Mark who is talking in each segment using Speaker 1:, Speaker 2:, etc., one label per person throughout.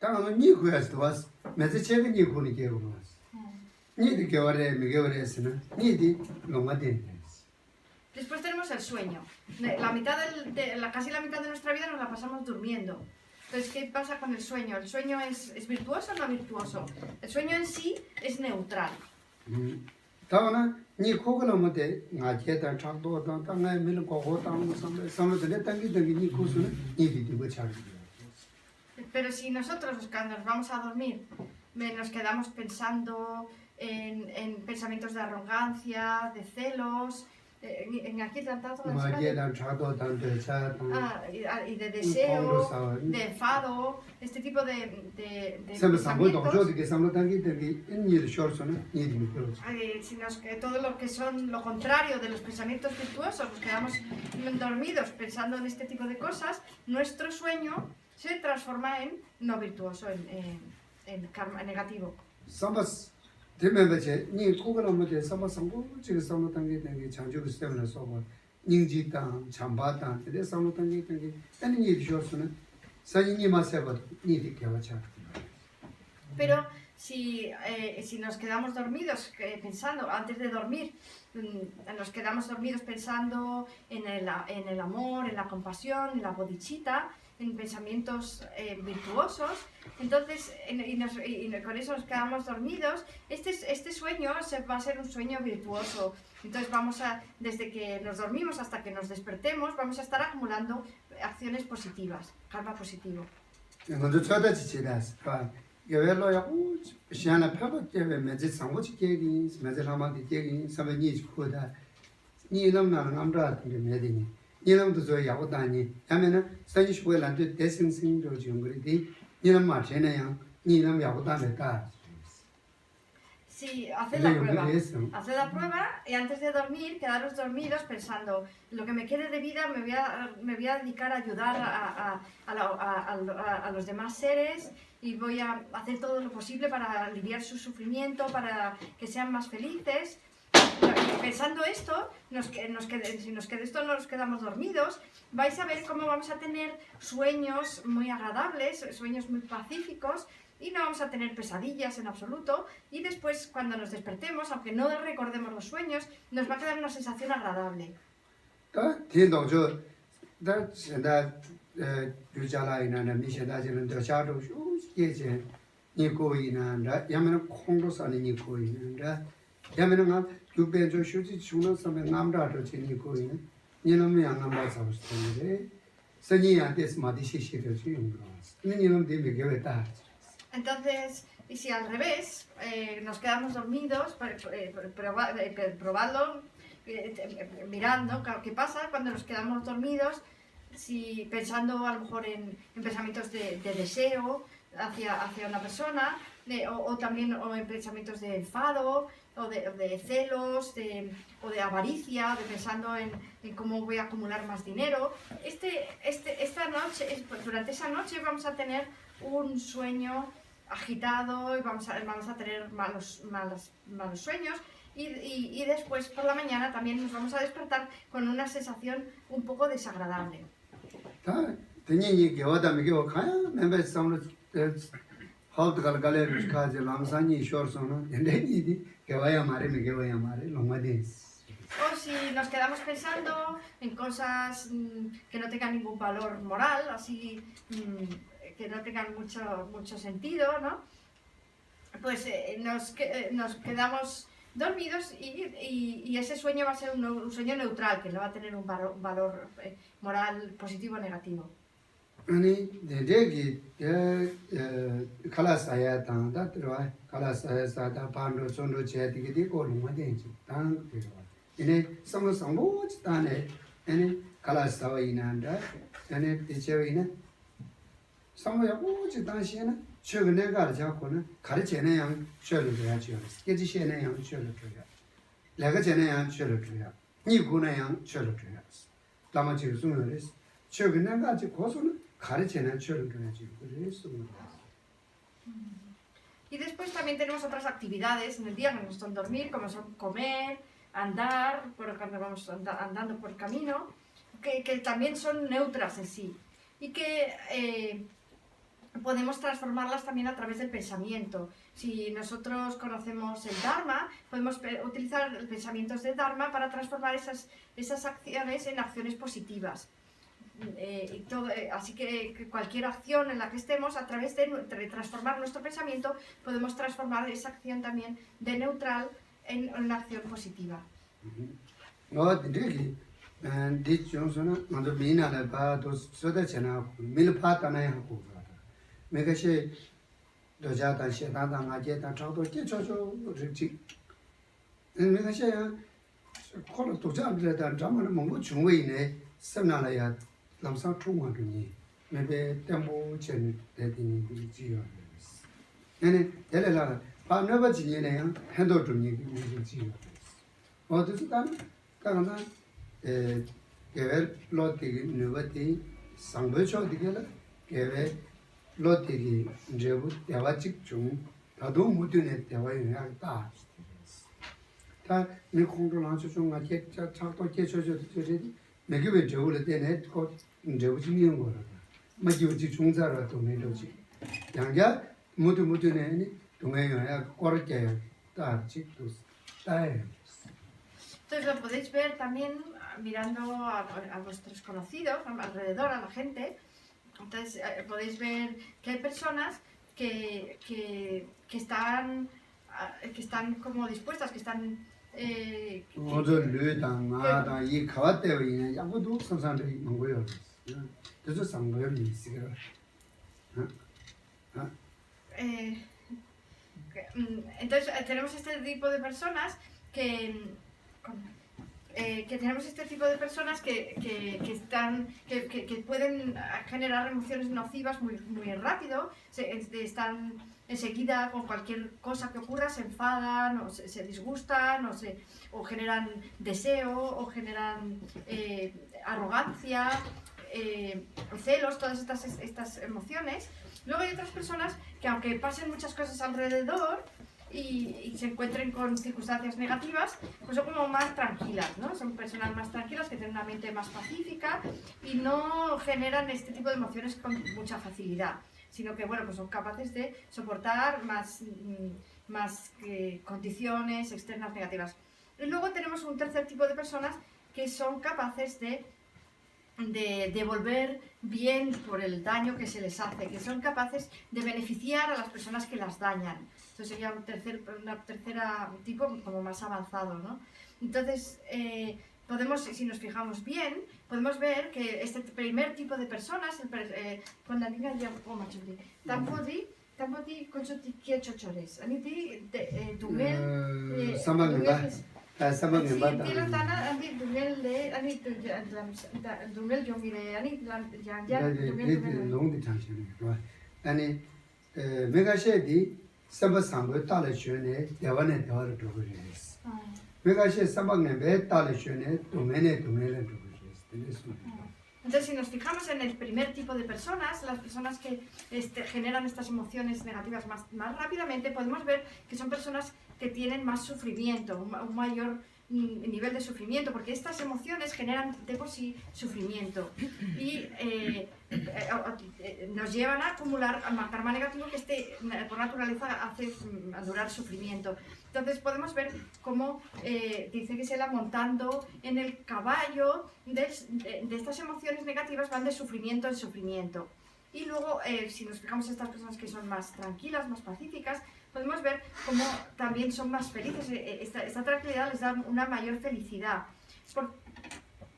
Speaker 1: 당은 니고야서 왔어. 매제 제가 니고니 게고 왔어. 니디 게와래 미게와래스는 니디 로마데.
Speaker 2: Después tenemos el sueño. Casi la mitad de nuestra vida nos la pasamos durmiendo. Entonces, ¿qué pasa con el sueño? ¿El sueño es virtuoso o no virtuoso? El sueño en sí es neutral.
Speaker 1: 다음은 니 코글로 못에 나게다 작도다 땅에 밀고 고고 땅 섬을 당기더니 니 코스는 니디 디고 차리.
Speaker 2: Pero si nosotros cuando nos vamos a dormir nos quedamos pensando en pensamientos de arrogancia, de celos, en aquí tratado y de deseo, de enfado, este tipo de pensamientos, todo lo que son lo contrario de los pensamientos virtuosos, nos quedamos dormidos pensando en este tipo de cosas, nuestro sueño se transforma en no virtuoso, en karma, en negativo.
Speaker 1: 대면배제 니 코글로모데 삼바상고 지금 삼로당게 된게 장주그 때문에 써고 닝지당 잠바당 이제 삼로당게 된게 아니 니 비셔스는 사진이 마세버 니디 개와차.
Speaker 2: Pero si nos quedamos dormidos pensando, antes de dormir, nos quedamos dormidos pensando en el amor, en la compasión, en la bodhicitta, en pensamientos virtuosos, entonces con eso nos quedamos dormidos. Este sueño va a ser un sueño virtuoso. Entonces desde que nos dormimos hasta que nos despertemos, vamos a estar acumulando acciones positivas, karma positivo.
Speaker 1: 먼저 쳐다지지다스. 여벨로야 시안아 펴버게 매지 상고치 계기 매지 라마디 계기 사베니 코다 니 남나는 암라한테 매디니 니남도 저 야고다니 하면은 산지슈고란데 대승승도 지금 그리디 니남 마체나야 니남 야고다메다.
Speaker 2: Sí, haced la prueba. Haced la prueba y antes de dormir, quedaros dormidos pensando, lo que me quede de vida me voy a dedicar a ayudar a los demás seres y voy a hacer todo lo posible para aliviar su sufrimiento, para que sean más felices. Pensando esto, si nos quedamos dormidos, vais a ver cómo vamos a tener sueños muy agradables, sueños muy pacíficos, y no vamos a tener pesadillas en absoluto, y después cuando nos despertemos, aunque no recordemos los sueños, nos va a quedar una sensación agradable. Entonces, y si al revés, nos quedamos dormidos, probadlo, mirando qué pasa cuando nos quedamos dormidos, si pensando a lo mejor en pensamientos de deseo hacia una persona, o también en pensamientos de enfado, o de celos, o de avaricia, pensando en cómo voy a acumular más dinero. Durante esa noche vamos a tener un sueño agitado y vamos a tener malos sueños y después por la mañana también nos vamos a despertar con una sensación un poco desagradable. O si nos quedamos pensando en cosas que no tengan ningún valor moral, así que no tengan mucho sentido, ¿no? Pues nos quedamos dormidos y ese sueño va a ser un sueño neutral, que no va a tener un valor moral positivo o negativo.
Speaker 1: 아니 대대기 칼라사야 당다 들어와 칼라사야사다 반로 손로 제디기 고는 되지 당 들어와 이네 성성로 단에 아니 칼라사와 이난다 아니 대체위네 성로야 오지 당시에는 최근에 가르쳐고는 가르치는 양 쉬어를 줘야죠 깨지시는 양 쉬어를 줘야 내가 전에 양 쉬어를 줘야 니 구는 양 쉬어를 줘야 다마치 숨을 최근에 가지 고소는
Speaker 2: Y después también tenemos otras actividades en el día que nos son dormir, como son comer, andar, cuando vamos andando por el camino, que también son neutras en sí. Y que podemos transformarlas también a través del pensamiento. Si nosotros conocemos el Dharma, podemos utilizar pensamientos de Dharma para transformar esas acciones en acciones positivas. Así que cualquier acción en la que estemos, a través de transformar nuestro pensamiento, podemos transformar esa acción también de neutral en una acción positiva.
Speaker 1: No, dicho cuando mina la pa dos soda chena mil pata na ya ko me que se do ya ta se ta nga je ta chao do je cho ri chi me que se ya ko lo to ja de ta ja ma mo mo chung wei ne sem na la ya lam sa chung wa ni me be tempo chen de ni bi ji yo ne de le la pa no ba ji ne ya han do tu ni bi ji yo o to ta na 개별 로티기 누버티 상부초 디게라 개별 로티기 제부 대화직 중 다도 무드네 대화에 다. 다 미콩도랑 좀 같이 차도 계셔서 저기 매기베 저울에 때네 거 제부 중요한 거라. 마지우지 중자라 또 내려지. 양자 무드네 동해야 거르게 다 직도 따에.
Speaker 2: Entonces lo podéis ver también mirando a vuestros conocidos, alrededor a la gente. Entonces podéis ver que hay personas que están como dispuestas, que están... Entonces tenemos este tipo de personas que pueden generar emociones nocivas muy rápido, están enseguida con cualquier cosa que ocurra, se enfadan o se disgustan o generan deseo o generan arrogancia, celos, todas estas emociones. Luego hay otras personas que aunque pasen muchas cosas alrededor y se encuentren con circunstancias negativas, pues son como más tranquilas, ¿no? Son personas más tranquilas que tienen una mente más pacífica y no generan este tipo de emociones con mucha facilidad, sino que, bueno, pues son capaces de soportar más condiciones externas negativas. Y luego tenemos un tercer tipo de personas que son capaces de devolver bien por el daño que se les hace, que son capaces de beneficiar a las personas que las dañan. Entonces sería una tercera tipo como más avanzado, ¿no? Entonces, si nos fijamos bien, podemos ver que este primer tipo de personas, con la niña ya Tampoti conchoti chochores. Aniti dumel dumel jongire ani
Speaker 1: 아니 메가셰디 삼바상고 달레슈네 대원에 대화를 두고 있어. 메가셰 삼방네 배 달레슈네 도메네 두고 있어.
Speaker 2: Entonces, si nos fijamos en el primer tipo de personas, las personas que generan estas emociones negativas más rápidamente, podemos ver que son personas que tienen más sufrimiento, un mayor nivel de sufrimiento, porque estas emociones generan de por sí sufrimiento y nos llevan a acumular karma negativo que por naturaleza hace durar sufrimiento. Entonces podemos ver cómo dice que se la montando en el caballo de estas emociones negativas van de sufrimiento en sufrimiento. Y luego, si nos fijamos en estas personas que son más tranquilas, más pacíficas, podemos ver cómo también son más felices. Esta tranquilidad les da una mayor felicidad.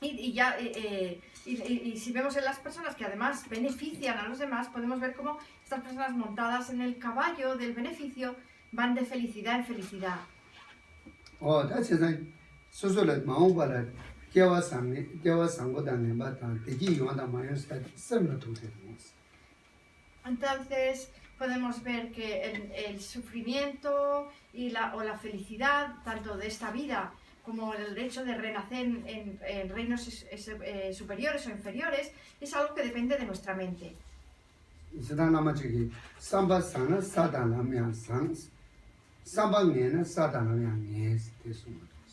Speaker 2: Y si vemos en las personas que además benefician a los demás, podemos ver cómo estas personas montadas en el caballo del beneficio van de felicidad en felicidad. Entonces podemos ver que el sufrimiento o la felicidad, tanto de esta vida como el hecho de renacer en reinos superiores o inferiores, es algo que depende de nuestra mente.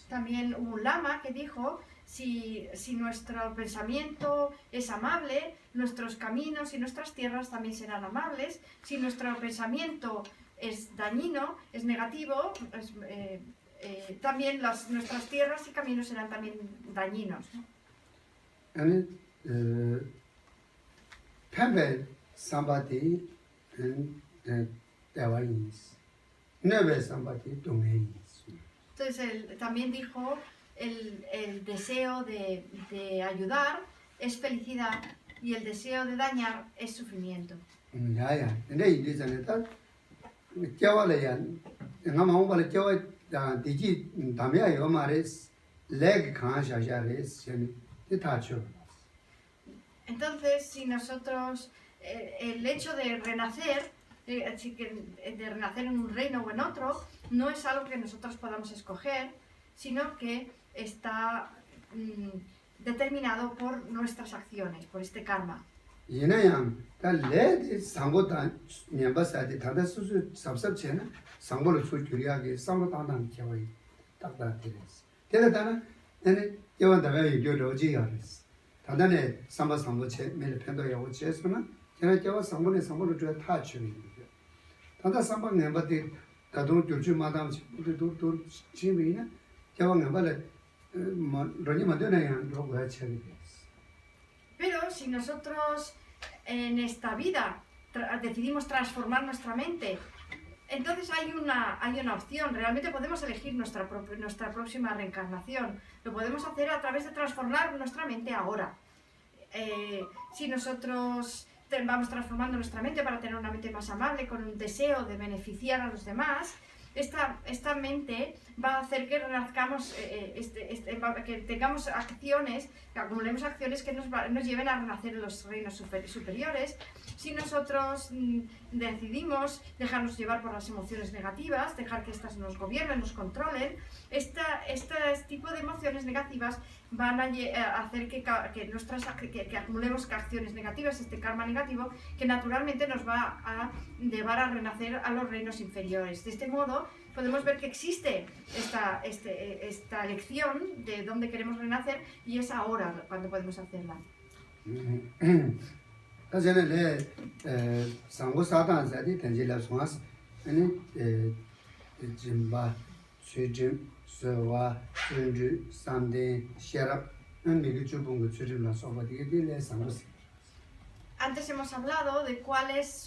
Speaker 2: También hubo un lama que dijo, si nuestro pensamiento es amable, nuestros caminos y nuestras tierras también serán amables. Si nuestro pensamiento es dañino, es negativo, también nuestras tierras y caminos serán también dañinos, ¿no?
Speaker 1: 아니 펜베 삼바티 대화이스 네베 삼바티 동해이스.
Speaker 2: Entonces él también dijo, el deseo de ayudar es felicidad y el deseo de dañar es sufrimiento.
Speaker 1: 야야 근데 이제 전에 딱 껴와래야 내가 마음을 껴와 디지 담이야 요 말레스 leg 칸샤샤레스 이 타초.
Speaker 2: Entonces, si nosotros, el hecho de renacer, de renacer en un reino o en otro, no es algo que nosotros podamos escoger, sino que está determinado por nuestras acciones, por este karma.
Speaker 1: 이내양 다 레디 상고다 냠바사디 다다 수수 삽삽체나 상고를 수줄이하게 상고 다난 겨이 딱다 되레스. 되다나 내가 여한다 왜 요로지야레스. 다단에 삼바 상고체 매일 편도에 오치에서나 제가 겨와 상고네 상고를 줘 타치는 거죠. 다다 삼바 냠바디 다도 줄줄 마담 우리도 지미나 겨와 냠바래 뭐 로니 마드나야 로가 체리스.
Speaker 2: Pero si nosotros en esta vida decidimos transformar nuestra mente, entonces hay una opción, realmente podemos elegir nuestra próxima reencarnación. Lo podemos hacer a través de transformar nuestra mente ahora. Si nosotros vamos transformando nuestra mente para tener una mente más amable, con un deseo de beneficiar a los demás, esta mente va a hacer que renazcamos, que tengamos acciones, que acumulemos acciones que nos lleven a renacer en los reinos superiores. Si nosotros decidimos dejarnos llevar por las emociones negativas, dejar que estas nos gobiernen, nos controlen, este tipo de emociones negativas van a hacer que acumulemos acciones negativas, este karma negativo, que naturalmente nos va a llevar a renacer a los reinos inferiores. De este modo, podemos ver que existe esta elección de dónde queremos renacer y es ahora cuando podemos hacerla.
Speaker 1: 다전에 상고 사단사디 된지라 송아스 아니 짐바 수진 서와 준주 삼대 샤랍 미리 주본 거 주림나 소바디게 딜레 상고스.
Speaker 2: Antes hemos hablado de cuál es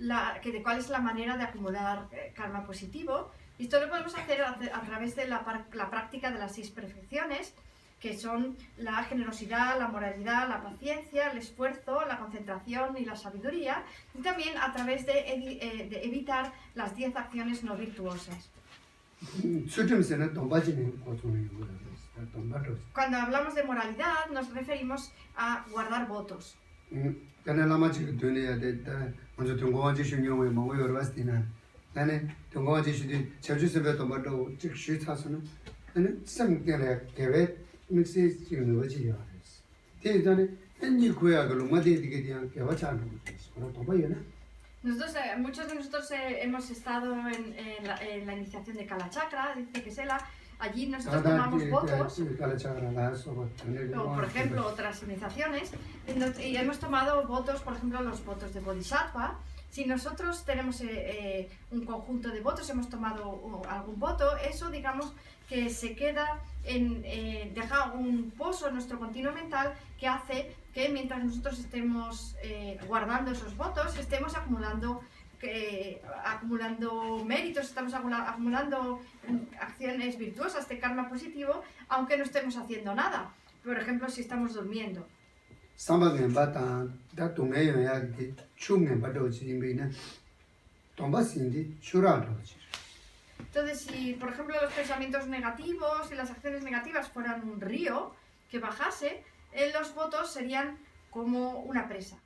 Speaker 2: la manera de acumular karma positivo. Y esto lo podemos hacer a través de la práctica de las 6 perfecciones, que son la generosidad, la moralidad, la paciencia, el esfuerzo, la concentración y la sabiduría, y también a través de evitar las 10 acciones no virtuosas. Cuando hablamos de moralidad nos referimos a guardar votos. Muchos de nosotros hemos estado en la iniciación de Kala Chakra, dice que Sela, allí nosotros tomamos votos, o por ejemplo otras iniciaciones, y hemos tomado votos, por ejemplo los votos de Bodhisattva. Si nosotros tenemos un conjunto de votos, hemos tomado algún voto, eso digamos que se queda deja un pozo en nuestro continuo mental que hace que mientras nosotros estemos guardando esos votos, estemos acumulando méritos, estamos acumulando acciones virtuosas de karma positivo, aunque no estemos haciendo nada. Por ejemplo, si estamos durmiendo. Entonces, si por ejemplo los pensamientos negativos y las acciones negativas fueran un río que bajase, los votos serían como una presa.